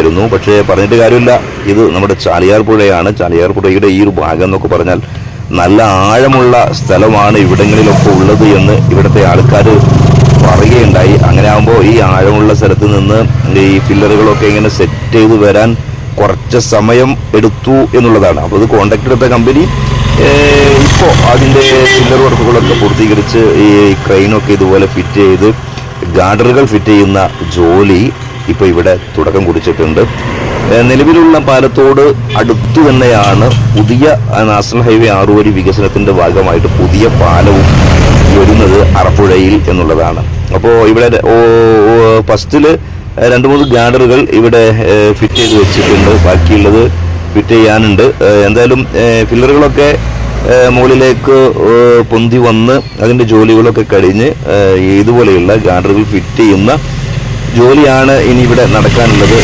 ായിരുന്നു. പക്ഷേ പറഞ്ഞിട്ട് കാര്യമില്ല, ഇത് നമ്മുടെ ചാലിയാർ പുഴയാണ്. ചാലിയാർ പുഴയുടെ ഈ ഒരു ഭാഗം എന്നൊക്കെ പറഞ്ഞാൽ നല്ല ആഴമുള്ള സ്ഥലമാണ് ഇവിടങ്ങളിലൊക്കെ ഉള്ളത് എന്ന് ഇവിടുത്തെ ആൾക്കാർ പറയുകയുണ്ടായി. അങ്ങനെ ആകുമ്പോൾ ഈ ആഴമുള്ള സ്ഥലത്ത് നിന്ന് ഈ ഫില്ലറുകളൊക്കെ ഇങ്ങനെ സെറ്റ് ചെയ്ത് വരാൻ കുറച്ച് സമയം എടുത്തു എന്നുള്ളതാണ്. അപ്പോൾ ഇത് കോൺട്രാക്ട് എടുത്ത കമ്പനി ഇപ്പോൾ അതിൻ്റെ ഫില്ലർ വർക്കുകളൊക്കെ പൂർത്തീകരിച്ച് ഈ ക്രെയിനൊക്കെ ഇതുപോലെ ഫിറ്റ് ചെയ്ത് ഗാർഡറുകൾ ഫിറ്റ് ചെയ്യുന്ന ജോലി ഇപ്പോൾ ഇവിടെ തുടക്കം കുറിച്ചിട്ടുണ്ട്. നിലവിലുള്ള പാലത്തോട് അടുത്തു തന്നെയാണ് പുതിയ നാഷണൽ ഹൈവേ 6 വരി വികസനത്തിൻ്റെ ഭാഗമായിട്ട് പുതിയ പാലവും വരുന്നത് അറപ്പുഴയിൽ എന്നുള്ളതാണ്. അപ്പോൾ ഇവിടെ ഫസ്റ്റിൽ 2-3 ഗാർഡറുകൾ ഇവിടെ ഫിറ്റ് ചെയ്ത് വെച്ചിട്ടുണ്ട്, ബാക്കിയുള്ളത് ഫിറ്റ് ചെയ്യാനുണ്ട്. എന്തായാലും ഫില്ലറുകളൊക്കെ മുകളിലേക്ക് പൊന്തി വന്ന് അതിൻ്റെ ജോലികളൊക്കെ കഴിഞ്ഞ് ഇതുപോലെയുള്ള ഗാർഡറുകൾ ഫിറ്റ് ചെയ്യുന്ന ജോലിയാണ് ഇനി ഇവിടെ നടക്കാനുള്ളത്.